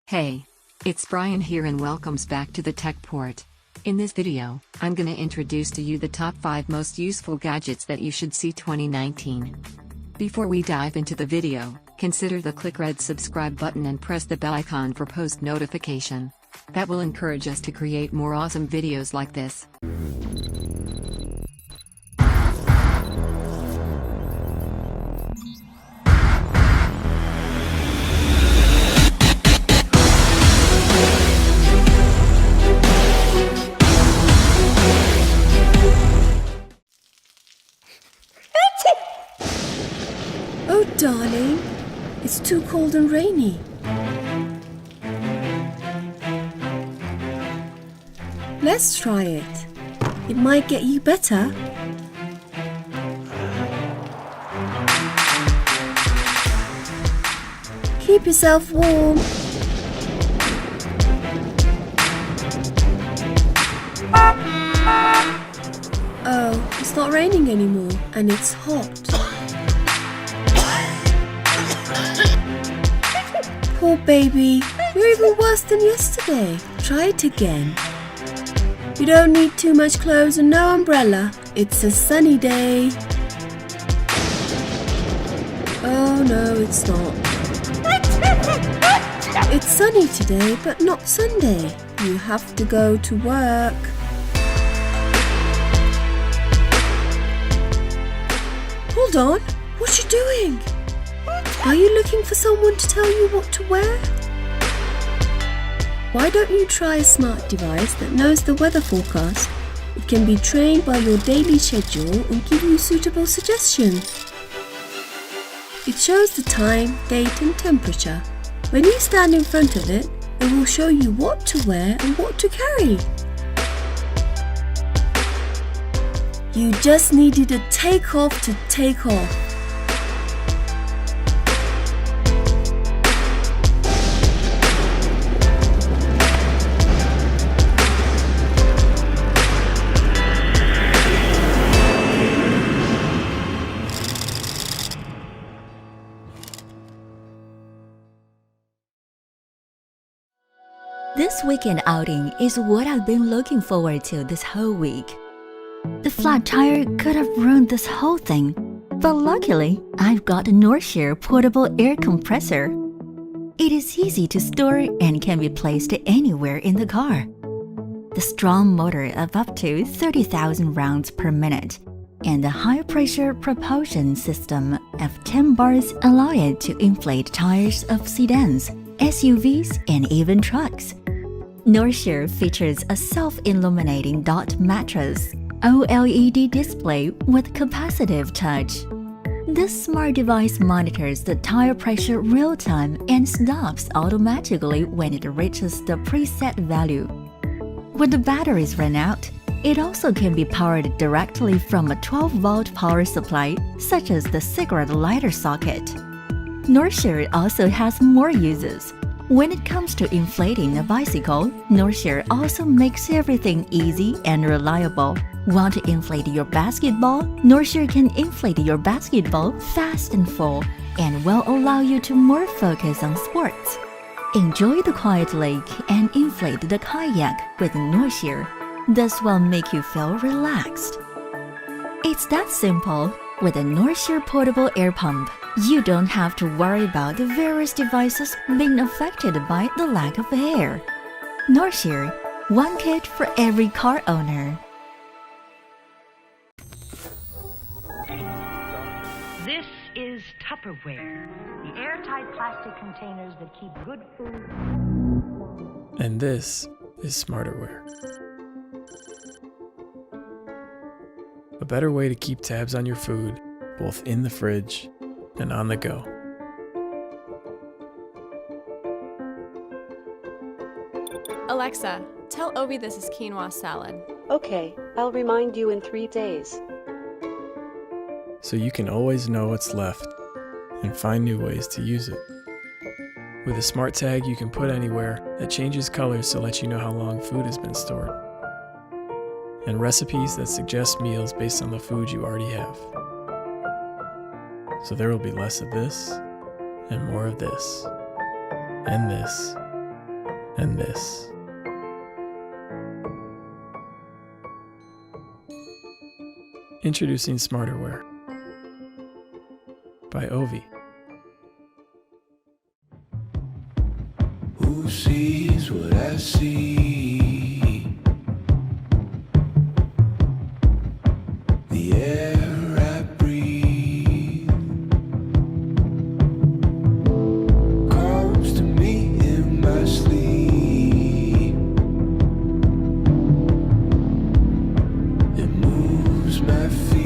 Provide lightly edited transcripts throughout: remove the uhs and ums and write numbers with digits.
Hey, it's Brian here and welcomes back to the Tech Port. In this video, I'm gonna introduce to you the top 5 most useful gadgets that you should see 2019. Before we dive into the video, consider the click red subscribe button and press the bell icon for post notification. That will encourage us to create more awesome videos like this. Oh, darling, it's too cold and rainy. Let's try it. It might get you better. Keep yourself warm. Oh, it's not raining anymore, and it's hot. Poor baby, you're even worse than yesterday. Try it again. You don't need too much clothes and no umbrella. It's a sunny day. Oh no, it's not. It's sunny today, but not Sunday. You have to go to work. Hold on, what you doing? Are you looking for someone to tell you what to wear? Why don't you try a smart device that knows the weather forecast? It can be trained by your daily schedule and give you suitable suggestions. It shows the time, date and temperature. When you stand in front of it, it will show you what to wear and what to carry. You just needed a takeoff to take off. This weekend outing is what I've been looking forward to this whole week. The flat tire could have ruined this whole thing, but luckily, I've got a Northshire portable air compressor. It is easy to store and can be placed anywhere in the car. The strong motor of up to 30,000 rounds per minute and the high-pressure propulsion system of 10 bars allow it to inflate tires of sedans, SUVs, and even trucks. Northshire features a self-illuminating dot mattress, OLED display with capacitive touch. This smart device monitors the tire pressure real-time and stops automatically when it reaches the preset value. When the batteries run out, it also can be powered directly from a 12-volt power supply, such as the cigarette lighter socket. Northshire also has more uses. When it comes to inflating a bicycle, Northshire also makes everything easy and reliable. Want to inflate your basketball? Northshire can inflate your basketball fast and full and will allow you to more focus on sports. Enjoy the quiet lake and inflate the kayak with Northshire. This will make you feel relaxed. It's that simple. With a Northshire portable air pump, you don't have to worry about the various devices being affected by the lack of air. Northshire, one kit for every car owner. This is Tupperware, the airtight plastic containers that keep good food. And this is Smarterware. A better way to keep tabs on your food, both in the fridge and on the go. Alexa, tell Obi this is quinoa salad. Okay, I'll remind you in 3 days. So you can always know what's left and find new ways to use it. With a smart tag you can put anywhere that changes colors to let you know how long food has been stored. And recipes that suggest meals based on the food you already have. So there will be less of this, and more of this, and this, and this. Introducing Smarterwear by Ovi. Who sees what I see? The air I breathe comes to me in my sleep. It moves my feet.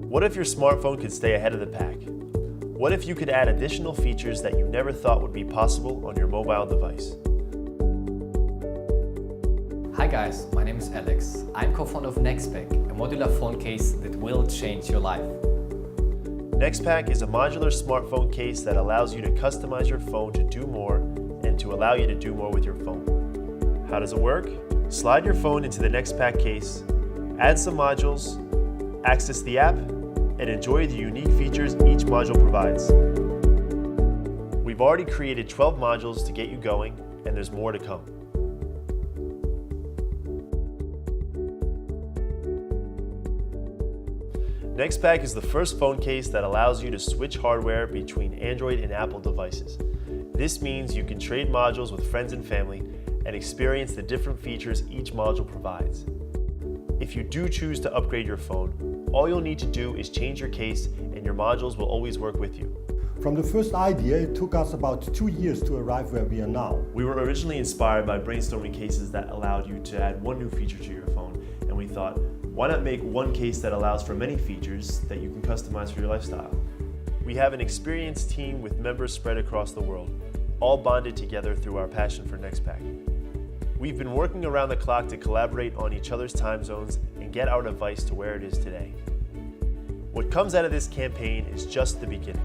What if your smartphone could stay ahead of the pack? What if you could add additional features that you never thought would be possible on your mobile device? Hi guys, my name is Alex. I'm co-founder of Nextpack, a modular phone case that will change your life. Nextpack is a modular smartphone case that allows you to customize your phone to do more and to allow you to do more with your phone. How does it work? Slide your phone into the Nextpack case, add some modules, access the app, and enjoy the unique features each module provides. We've already created 12 modules to get you going, and there's more to come. Nextpack is the first phone case that allows you to switch hardware between Android and Apple devices. This means you can trade modules with friends and family and experience the different features each module provides. If you do choose to upgrade your phone, all you'll need to do is change your case and your modules will always work with you. From the first idea, it took us about 2 years to arrive where we are now. We were originally inspired by brainstorming cases that allowed you to add one new feature to your phone, and we thought, why not make one case that allows for many features that you can customize for your lifestyle? We have an experienced team with members spread across the world, all bonded together through our passion for Nextpack. We've been working around the clock to collaborate on each other's time zones and get our device to where it is today. What comes out of this campaign is just the beginning.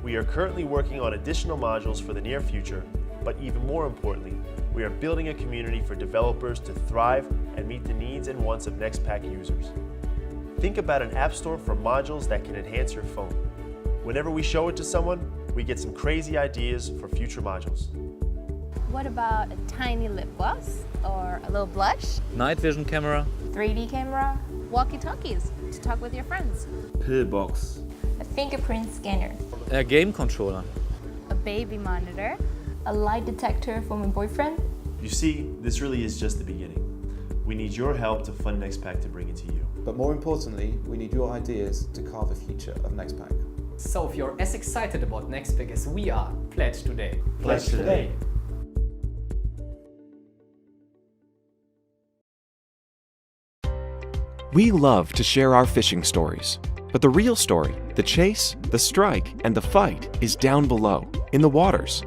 We are currently working on additional modules for the near future, but even more importantly, we are building a community for developers to thrive and meet the needs and wants of Nextpack users. Think about an app store for modules that can enhance your phone. Whenever we show it to someone, we get some crazy ideas for future modules. What about a tiny lip gloss or a little blush? Night vision camera. 3D camera? Walkie-talkies to talk with your friends. Pillbox. A fingerprint scanner. A game controller. A baby monitor. A lie detector for my boyfriend. You see, this really is just the beginning. We need your help to fund Nextpack to bring it to you. But more importantly, we need your ideas to carve the future of Nextpack. So if you're as excited about Nextpack as we are, pledge today. Pledge today. We love to share our fishing stories, but the real story, the chase, the strike, and the fight is down below, in the waters.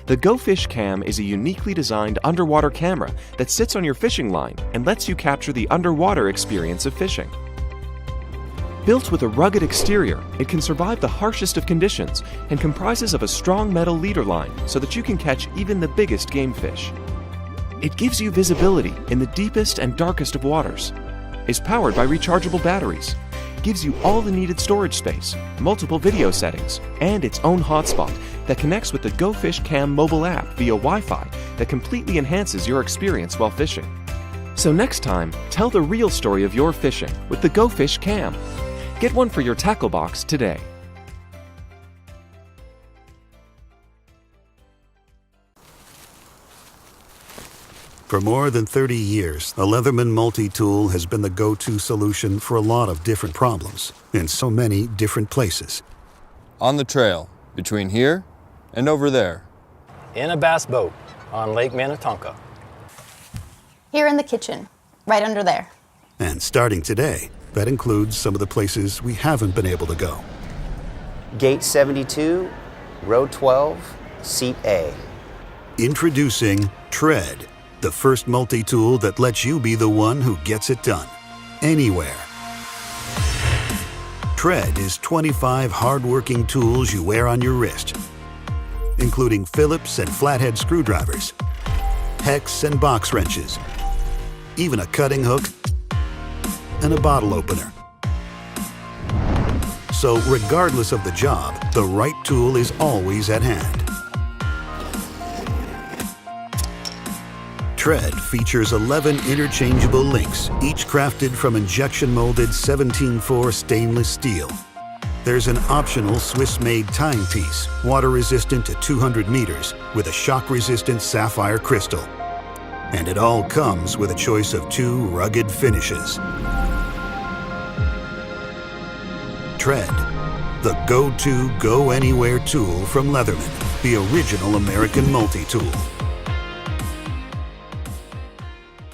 The Go Fish Cam is a uniquely designed underwater camera that sits on your fishing line and lets you capture the underwater experience of fishing. Built with a rugged exterior, it can survive the harshest of conditions and comprises of a strong metal leader line so that you can catch even the biggest game fish. It gives you visibility in the deepest and darkest of waters, is powered by rechargeable batteries, gives you all the needed storage space, multiple video settings, and its own hotspot that connects with the Go Fish Cam mobile app via Wi-Fi that completely enhances your experience while fishing. So next time, tell the real story of your fishing with the Go Fish Cam. Get one for your tackle box today. For more than 30 years, the Leatherman multi-tool has been the go-to solution for a lot of different problems in so many different places. On the trail, between here and over there. In a bass boat on Lake Minnetonka. Here in the kitchen, right under there. And starting today, that includes some of the places we haven't been able to go. Gate 72, Row 12, Seat A. Introducing Tread, the first multi-tool that lets you be the one who gets it done, anywhere. Tread is 25 hard-working tools you wear on your wrist, including Phillips and flathead screwdrivers, hex and box wrenches, even a cutting hook and a bottle opener. So regardless of the job, the right tool is always at hand. Tread features 11 interchangeable links, each crafted from injection-molded 17-4 stainless steel. There's an optional Swiss-made timepiece, water-resistant to 200 meters, with a shock-resistant sapphire crystal. And it all comes with a choice of 2 rugged finishes. Tread, the go-to, go-anywhere tool from Leatherman, the original American multi-tool.